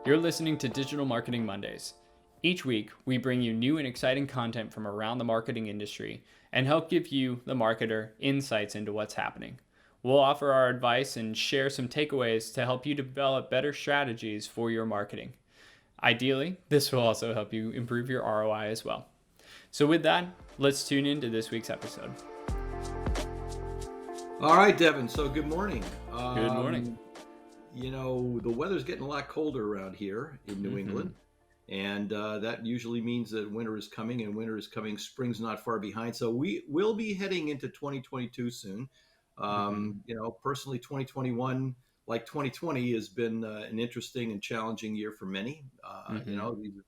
You're listening to Digital Marketing Mondays. Each week, we bring you new and exciting content from around the marketing industry and help give you, the marketer, insights into what's happening. We'll offer our advice and share some takeaways to help you develop better strategies for your marketing. Ideally, this will also help you improve your ROI as well. So with that, let's tune into this week's episode. All right, Devin. So good morning. Good morning. The weather's getting a lot colder around here in New England, and that usually means that winter is coming, and winter is coming. Spring's not far behind. So we will be heading into 2022 soon. Personally, 2021, like 2020, has been an interesting and challenging year for many.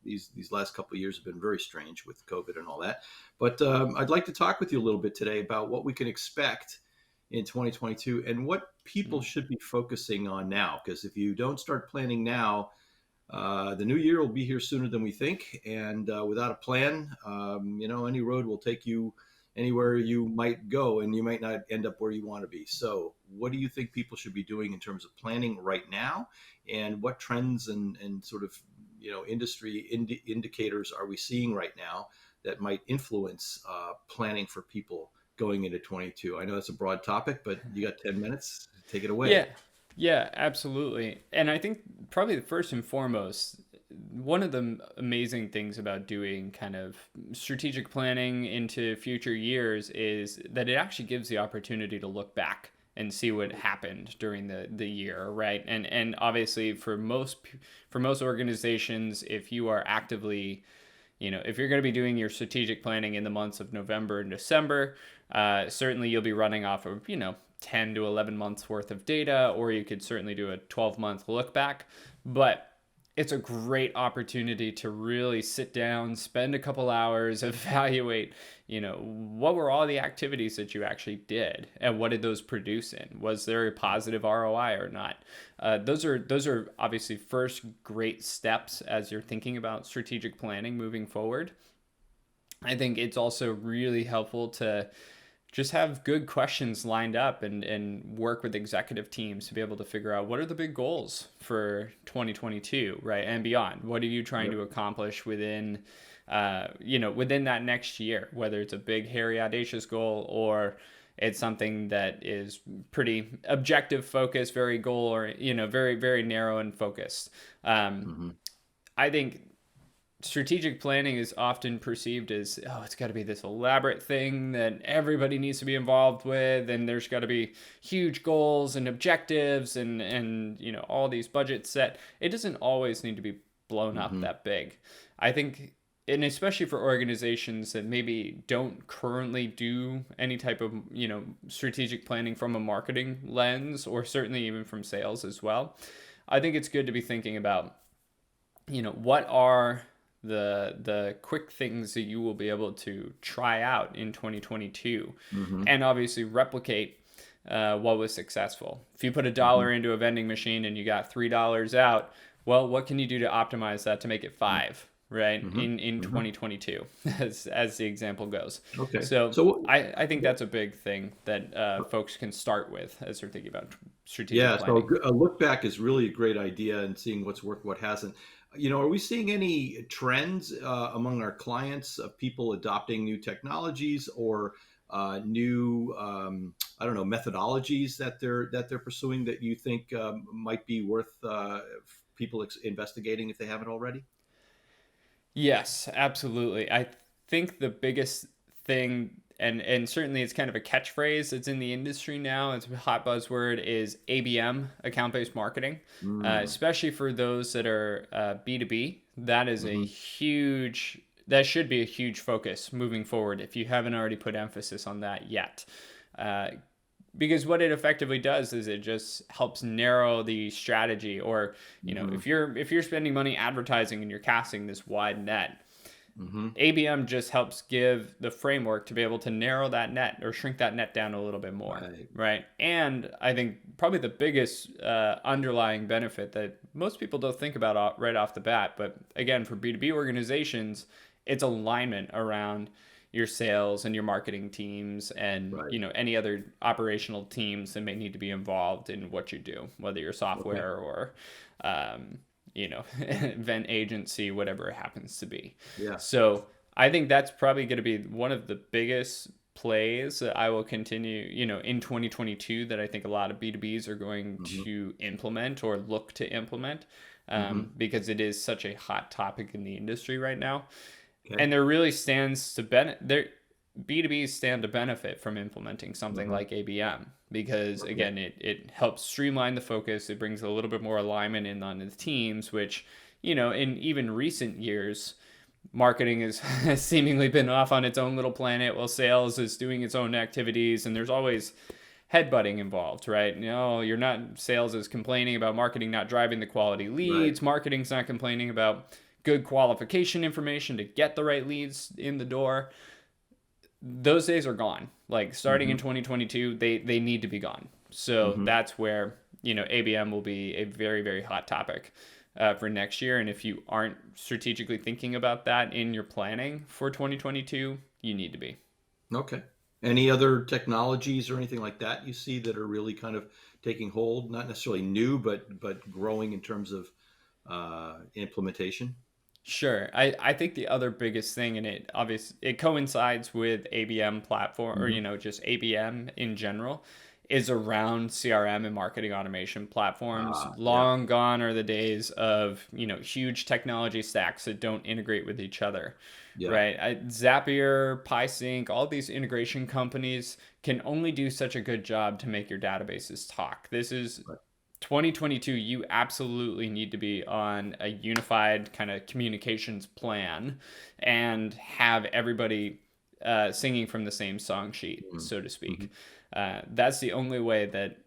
These last couple of years have been very strange with COVID and all that. But I'd like to talk with you a little bit today about what we can expect in 2022 and what people should be focusing on now. Because if you don't start planning now, the new year will be here sooner than we think. And without a plan, any road will take you anywhere you might go, and you might not end up where you want to be. So what do you think people should be doing in terms of planning right now? And what trends and sort of, industry indicators are we seeing right now that might influence planning for people going into 22? I know that's a broad topic, but you got 10 minutes. Take it away. Yeah, absolutely. And I think probably the first and foremost, one of the amazing things about doing kind of strategic planning into future years is that it actually gives the opportunity to look back and see what happened during the year, right? And obviously for most organizations, if you are actively, if you're going to be doing your strategic planning in the months of November and December, certainly you'll be running off of, 10 to 11 months worth of data, or you could certainly do a 12-month look back. But it's a great opportunity to really sit down, spend a couple hours, evaluate, what were all the activities that you actually did and what did those produce in? Was there a positive ROI or not? Those are obviously first great steps as you're thinking about strategic planning moving forward. I think it's also really helpful to just have good questions lined up and work with executive teams to be able to figure out what are the big goals for 2022, right, and beyond. What are you trying to accomplish within that next year, whether it's a big, hairy, audacious goal or it's something that is pretty objective focused, very goal or, very, very narrow and focused. I think strategic planning is often perceived as, it's got to be this elaborate thing that everybody needs to be involved with, and there's got to be huge goals and objectives and all these budgets set. It doesn't always need to be blown up that big. I think, and especially for organizations that maybe don't currently do any type of strategic planning from a marketing lens, or certainly even from sales as well, I think it's good to be thinking about what are the quick things that you will be able to try out in 2022 and obviously replicate what was successful. If you put $1 into a vending machine and you got $3 out, well, what can you do to optimize that to make it 5, right? In 2022, as the example goes. Okay. So I think that's a big thing that folks can start with as they're thinking about strategic planning. So a look back is really a great idea, and seeing what's worked, what hasn't. Are we seeing any trends among our clients of people adopting new technologies or new, methodologies that they're pursuing that you think might be worth people investigating if they haven't already? Yes, absolutely. I think the biggest thing, and certainly it's kind of a catchphrase that's in the industry now, it's a hot buzzword, is ABM, account-based marketing, especially for those that are B2B. That is that should be a huge focus moving forward if you haven't already put emphasis on that yet. Because what it effectively does is it just helps narrow the strategy, or if you're spending money advertising and you're casting this wide net, ABM just helps give the framework to be able to narrow that net or shrink that net down a little bit more, right? And I think probably the biggest underlying benefit that most people don't think about right off the bat, but again, for B2B organizations, it's alignment around your sales and your marketing teams and any other operational teams that may need to be involved in what you do, whether you're software or event agency, whatever it happens to be. Yeah. So I think that's probably going to be one of the biggest plays that I will continue, in 2022, that I think a lot of B2Bs are going Hmm. to implement or look to implement, Hmm. because it is such a hot topic in the industry right now. Okay. And there really stands to B2Bs stand to benefit from implementing something Hmm. like ABM, because Okay. again, it helps streamline the focus. It brings a little bit more alignment in on the teams, which, in even recent years, marketing has seemingly been off on its own little planet while sales is doing its own activities, and there's always headbutting involved, right? You're not, sales is complaining about marketing not driving the quality Right. leads, marketing's not complaining about good qualification information to get the right leads in the door. Those days are gone. Like starting in Hmm. 2022, they need to be gone. So Hmm. that's where, ABM will be a very, very hot topic for next year. And if you aren't strategically thinking about that in your planning for 2022, you need to be. Okay. Any other technologies or anything like that you see that are really kind of taking hold? Not necessarily new, but growing in terms of implementation. Sure. I think the other biggest thing, and it coincides with ABM platform, or, Hmm. just ABM in general, is around CRM and marketing automation platforms. Yeah. Long gone are the days of, huge technology stacks that don't integrate with each other, Yeah. right? Zapier, PySync, all these integration companies can only do such a good job to make your databases talk. This is Right. 2022, you absolutely need to be on a unified kind of communications plan and have everybody singing from the same song sheet, so to Mm-hmm. speak. That's the only way that,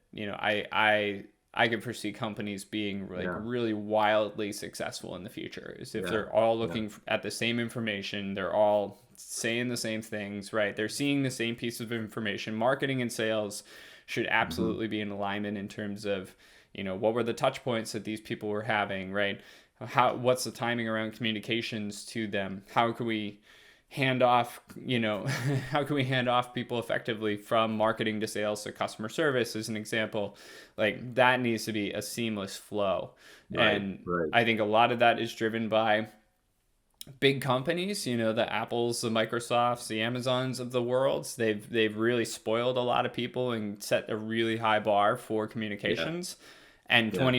I can foresee companies being like Yeah. really wildly successful in the future, is if Yeah. they're all Yeah. looking at the same information, they're all saying the same things, right? They're seeing the same piece of information. Marketing and sales should Hmm. absolutely be in alignment in terms of, what were the touch points that these people were having, right? What's the timing around communications to them? How can we hand off, how can we hand off people effectively from marketing to sales to customer service, as an example? Like that needs to be a seamless flow. Right. And Right. I think a lot of that is driven by big companies, the Apples, the Microsofts, the Amazons of the world. They've really spoiled a lot of people and set a really high bar for Yeah. communications. And Yeah.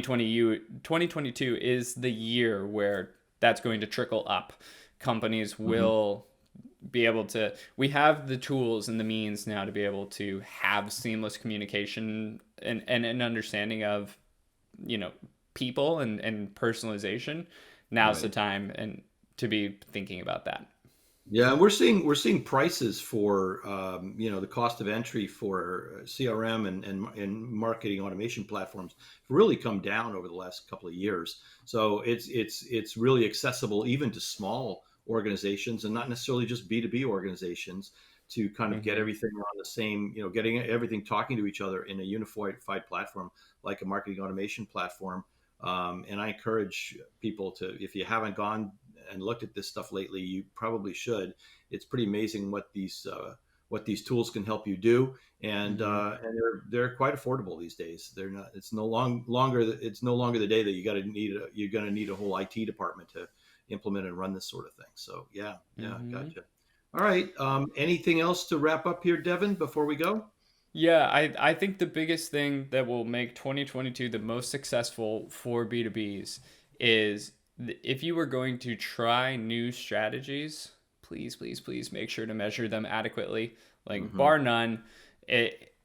2022 is the year where that's going to trickle up. Companies Hmm. will be able to, we have the tools and the means now to be able to have seamless communication and an understanding of, you know, people and personalization. Now's the Right. time and to be thinking about that. Yeah, and we're seeing prices for the cost of entry for CRM and marketing automation platforms really come down over the last couple of years. So it's really accessible even to small organizations and not necessarily just B2B organizations to kind of get Mm-hmm. everything on the same, getting everything talking to each other in a unified platform like a marketing automation platform. And I encourage people to, if you haven't gone and looked at this stuff lately, you probably should. It's pretty amazing what these tools can help you do, Mm-hmm. and they're quite affordable these days. They're not. It's no longer. It's no longer the day that you're going to need a whole IT department to implement and run this sort of thing. So yeah, yeah, Mm-hmm. gotcha. All right. Anything else to wrap up here, Devin, before we go? Yeah, I think the biggest thing that will make 2022 the most successful for B2Bs is if you were going to try new strategies, please, please, please make sure to measure them adequately. Like Hmm. bar none,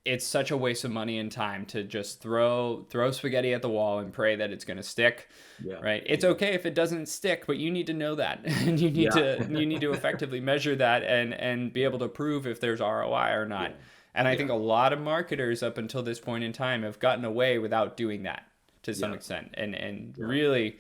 it's such a waste of money and time to just throw spaghetti at the wall and pray that it's going to stick, Yeah. right? It's Yeah. okay if it doesn't stick, but you need to know that and Yeah. you need to effectively measure that and be able to prove if there's ROI or not. Yeah. And I Yeah. think a lot of marketers up until this point in time have gotten away without doing that to some Yeah. extent. And Yeah. really,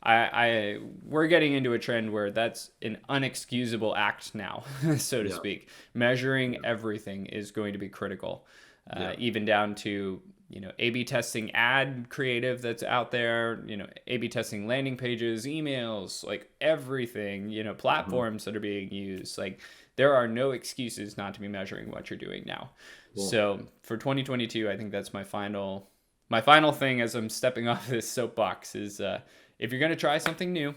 I we're getting into a trend where that's an unexcusable act now, so to Yeah. speak. Measuring Yeah. everything is going to be critical, Yeah. even down to, A/B testing ad creative that's out there, A/B testing landing pages, emails, like everything, Hmm. platforms that are being used. Like there are no excuses not to be measuring what you're doing now. Cool. So for 2022, I think that's my final thing as I'm stepping off this soapbox if you're going to try something new,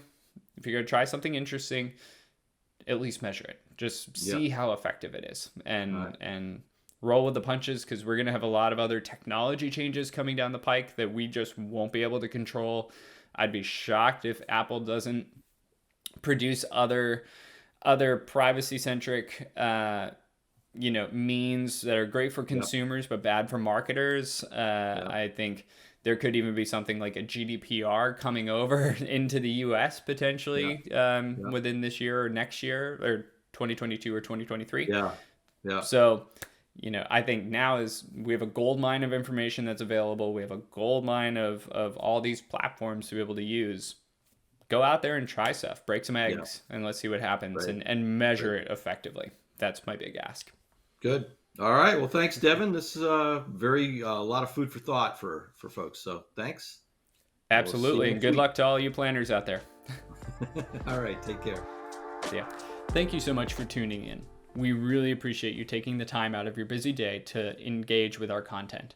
if you're going to try something interesting, at least measure it. Just see how effective it is, and roll with the punches, because we're going to have a lot of other technology changes coming down the pike that we just won't be able to control. I'd be shocked if Apple doesn't produce other privacy centric means that are great for consumers but bad for marketers. I think there could even be something like a GDPR coming over into the US potentially within this year or next year, or 2022 or 2023. So I think now we have a gold mine of information that's available. We have a gold mine of all these platforms to be able to use. Go out there and try stuff, break some eggs, and let's see what happens, and measure it effectively. That's my big ask. Good. All right. Well, thanks, Devin. This is a lot of food for thought for folks. So thanks. Absolutely. And good luck to all you planners out there. All right. Take care. Yeah. Thank you so much for tuning in. We really appreciate you taking the time out of your busy day to engage with our content.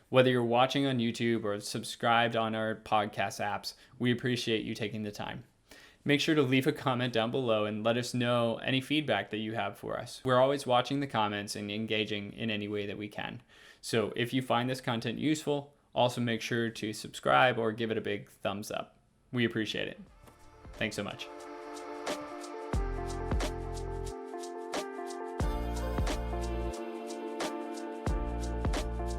Whether you're watching on YouTube or subscribed on our podcast apps, we appreciate you taking the time. Make sure to leave a comment down below and let us know any feedback that you have for us. We're always watching the comments and engaging in any way that we can. So if you find this content useful, also make sure to subscribe or give it a big thumbs up. We appreciate it. Thanks so much.